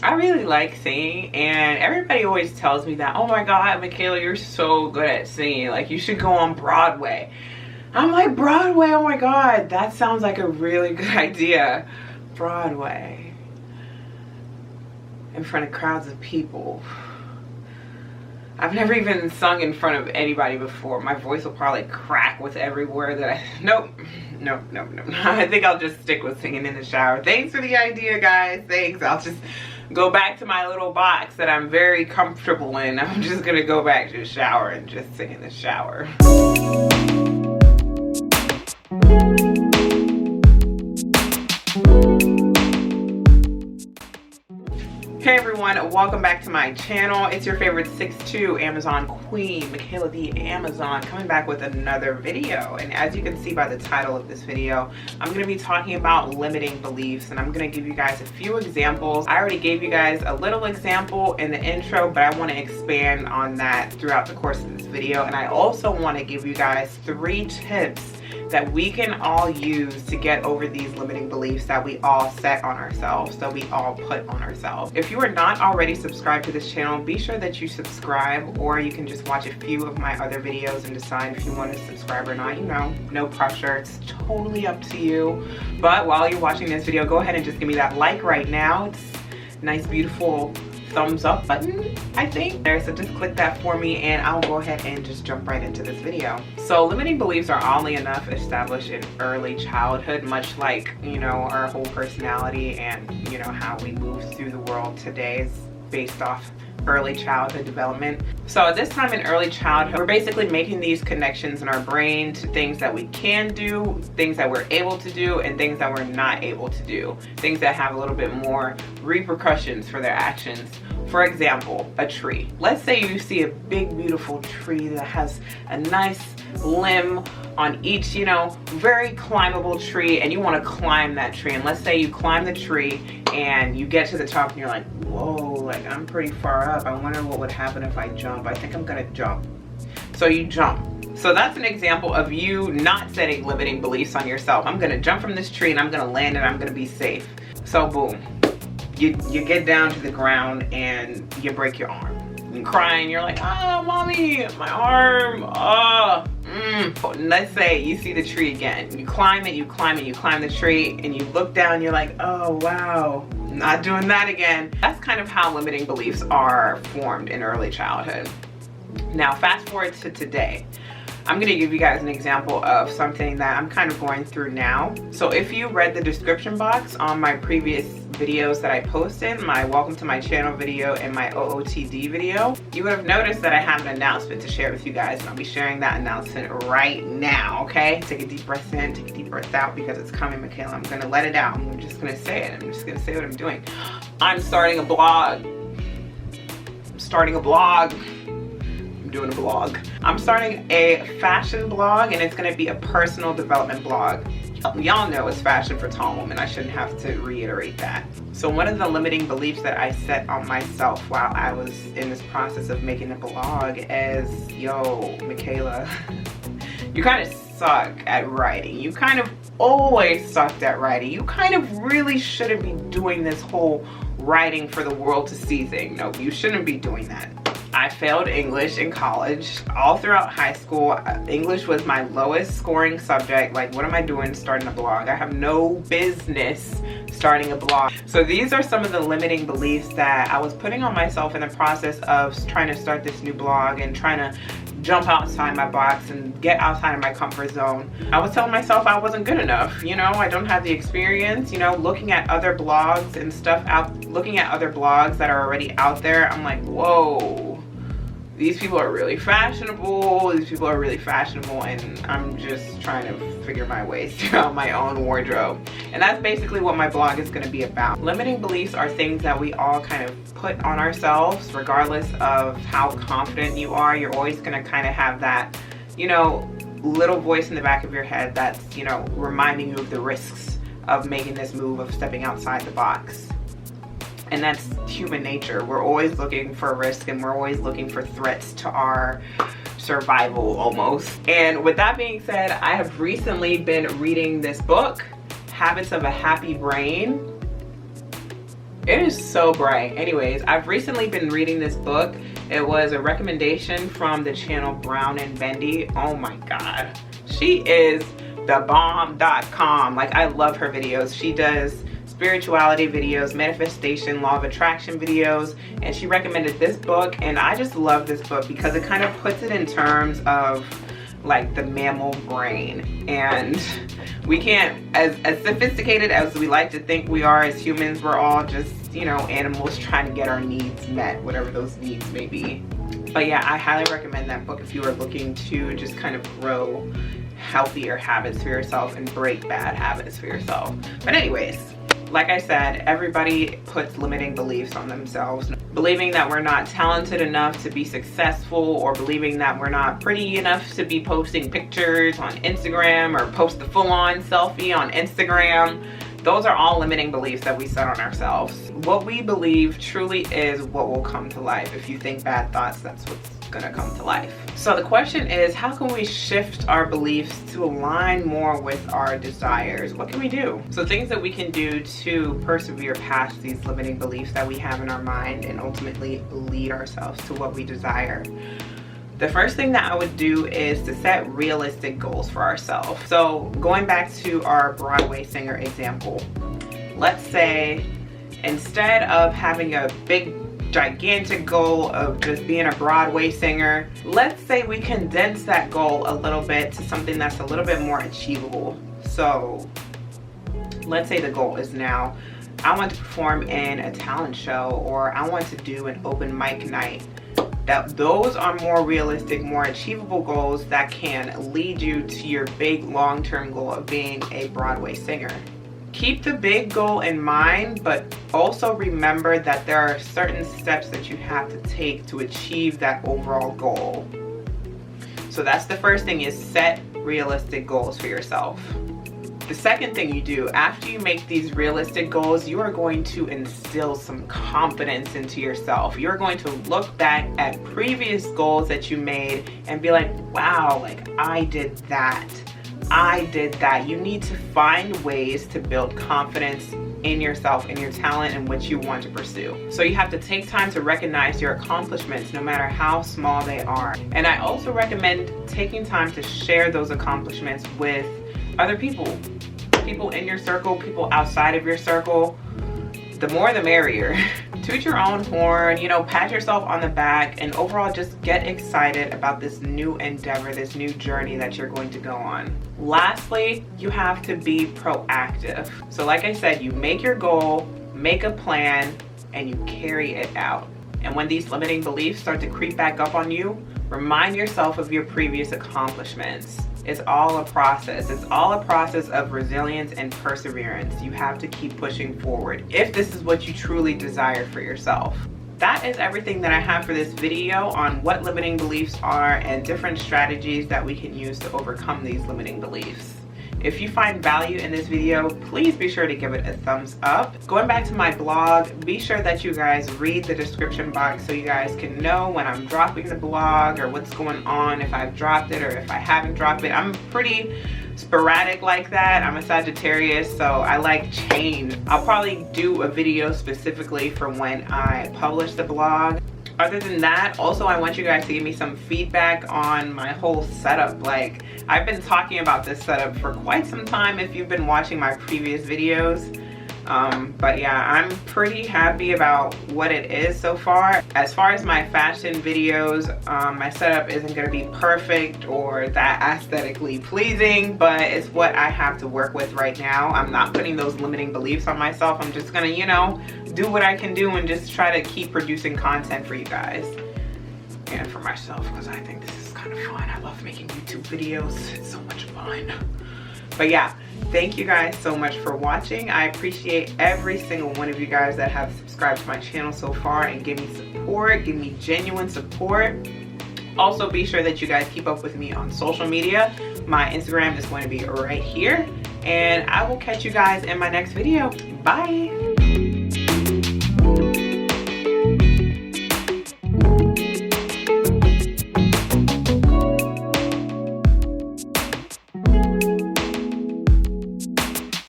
I really like singing, and everybody always tells me that, oh my God, Michaela, you're so good at singing. Like, you should go on Broadway. I'm like, Broadway? Oh my God, that sounds like a really good idea. Broadway. In front of crowds of people. I've never even sung in front of anybody before. My voice will probably crack with every word that I... Nope. I think I'll just stick with singing in the shower. Thanks for the idea, guys. Thanks. I'll just go back to my little box that I'm very comfortable in. I'm just gonna go back to the shower and just sing in the shower. Hey everyone, welcome back to my channel. It's your favorite 6'2" Amazon queen, Michaela the Amazon, coming back with another video. And as you can see by the title of this video, I'm going to be talking about limiting beliefs, and I'm going to give you guys a few examples. I already gave you guys a little example in the intro, but I want to expand on that throughout the course of this video. And I also want to give you guys 3 tips that we can all use to get over these limiting beliefs that we all set on ourselves, that we all put on ourselves. If you are not already subscribed to this channel, be sure that you subscribe, or you can just watch a few of my other videos and decide if you want to subscribe or not. You know, no pressure, it's totally up to you. But while you're watching this video, go ahead and just give me that like right now. It's a nice, beautiful thumbs up button, I think. So just click that for me and I'll go ahead and just jump right into this video. So limiting beliefs are oddly enough established in early childhood, much like, you know, our whole personality and, you know, how we move through the world today is based off early childhood development. So at this time in early childhood, we're basically making these connections in our brain to things that we can do, things that we're able to do, and things that we're not able to do. Things that have a little bit more repercussions for their actions. For example, a tree. Let's say you see a big, beautiful tree that has a nice limb on each, you know, very climbable tree, and you want to climb that tree. And let's say you climb the tree and you get to the top and you're like, whoa, like I'm pretty far up. I wonder what would happen if I jump. I think I'm gonna jump. So you jump. So that's an example of you not setting limiting beliefs on yourself. I'm gonna jump from this tree and I'm gonna land and I'm gonna be safe. So boom. You get down to the ground and you break your arm. You're crying, you're like, oh, mommy, my arm, oh. Let's say you see the tree again. You climb it, you climb the tree, and you look down, you're like, oh, wow, not doing that again. That's kind of how limiting beliefs are formed in early childhood. Now, fast forward to today. I'm going to give you guys an example of something that I'm kind of going through now. So if you read the description box on my previous videos that I posted, my welcome to my channel video and my OOTD video, you would have noticed that I have an announcement to share with you guys, and I'll be sharing that announcement right now, okay? Take a deep breath in, take a deep breath out, because it's coming, Michaela. I'm going to let it out. I'm just going to say it. I'm just going to say what I'm doing. I'm starting a blog. I'm starting a blog. Doing a blog. I'm starting a fashion blog, and it's going to be a personal development blog. Y'all know it's fashion for tall women. I shouldn't have to reiterate that. So one of the limiting beliefs that I set on myself while I was in this process of making the blog is, yo, Michaela, you kind of suck at writing. You kind of always sucked at writing. You kind of really shouldn't be doing this whole writing for the world to see thing. No, you shouldn't be doing that. I failed English in college. All throughout high school, English was my lowest scoring subject. Like, what am I doing starting a blog? I have no business starting a blog. So these are some of the limiting beliefs that I was putting on myself in the process of trying to start this new blog and trying to jump outside my box and get outside of my comfort zone. I was telling myself I wasn't good enough. You know, I don't have the experience. You know, looking at other blogs and stuff looking at other blogs that are already out there, I'm like, whoa. These people are really fashionable. These people are really fashionable, and I'm just trying to figure my way throughout my own wardrobe. And that's basically what my blog is going to be about. Limiting beliefs are things that we all kind of put on ourselves, regardless of how confident you are. You're always going to kind of have that, you know, little voice in the back of your head that's, you know, reminding you of the risks of making this move, of stepping outside the box. And that's human nature. We're always looking for risk, and we're always looking for threats to our survival almost. And with that being said, I have recently been reading this book, Habits of a Happy Brain. It is so bright. Anyways, I've recently been reading this book. It was a recommendation from the channel Brown and Bendy. Oh my God. She is thebomb.com. Like, I love her videos. She does spirituality videos, manifestation, law of attraction videos, and she recommended this book, and I just love this book because it kind of puts it in terms of like the mammal brain. And we can't, as sophisticated as we like to think we are as humans, we're all just, you know, animals trying to get our needs met, whatever those needs may be. But yeah, I highly recommend that book if you are looking to just kind of grow healthier habits for yourself and break bad habits for yourself. But anyways, like I said, everybody puts limiting beliefs on themselves. Believing that we're not talented enough to be successful, or believing that we're not pretty enough to be posting pictures on Instagram, or post the full-on selfie on Instagram. Those are all limiting beliefs that we set on ourselves. What we believe truly is what will come to life. If you think bad thoughts, that's what's gonna come to life. So the question is, how can we shift our beliefs to align more with our desires? What can we do? So things that we can do to persevere past these limiting beliefs that we have in our mind and ultimately lead ourselves to what we desire. The first thing that I would do is to set realistic goals for ourselves. So going back to our Broadway singer example, let's say instead of having a big gigantic goal of just being a Broadway singer, let's say we condense that goal a little bit to something that's a little bit more achievable. So let's say the goal is now, I want to perform in a talent show, or I want to do an open mic night. Those are more realistic, more achievable goals that can lead you to your big long-term goal of being a Broadway singer. Keep the big goal in mind, but also remember that there are certain steps that you have to take to achieve that overall goal. So that's the first thing, is set realistic goals for yourself. The second thing you do after you make these realistic goals, you are going to instill some confidence into yourself. You're going to look back at previous goals that you made and be like, wow, like I did that. I did that. You need to find ways to build confidence in yourself, in your talent, and what you want to pursue. So you have to take time to recognize your accomplishments, no matter how small they are. And I also recommend taking time to share those accomplishments with other people in your circle, people outside of your circle. The more the merrier. Toot your own horn, you know, pat yourself on the back, and overall just get excited about this new endeavor, this new journey that you're going to go on. Lastly, you have to be proactive. So like I said, you make your goal, make a plan, and you carry it out. And when these limiting beliefs start to creep back up on you, remind yourself of your previous accomplishments. It's all a process. It's all a process of resilience and perseverance. You have to keep pushing forward if this is what you truly desire for yourself. That is everything that I have for this video on what limiting beliefs are and different strategies that we can use to overcome these limiting beliefs. If you find value in this video, please be sure to give it a thumbs up. Going back to my blog, be sure that you guys read the description box so you guys can know when I'm dropping the blog or what's going on, if I've dropped it or if I haven't dropped it. I'm pretty sporadic like that. I'm a Sagittarius, so I like change. I'll probably do a video specifically for when I publish the blog. Other than that, also I want you guys to give me some feedback on my whole setup. Like, I've been talking about this setup for quite some time if you've been watching my previous videos. But yeah, I'm pretty happy about what it is so far. As far as my fashion videos, my setup isn't going to be perfect or that aesthetically pleasing, but it's what I have to work with right now. I'm not putting those limiting beliefs on myself. I'm just gonna, you know, do what I can do and just try to keep producing content for you guys and for myself, because I think this is kind of fun. I love making YouTube videos. It's so much fun. But yeah, thank you guys so much for watching. I appreciate every single one of you guys that have subscribed to my channel so far and give me support, give me genuine support. Also, be sure that you guys keep up with me on social media. My Instagram is going to be right here, and I will catch you guys in my next video. Bye.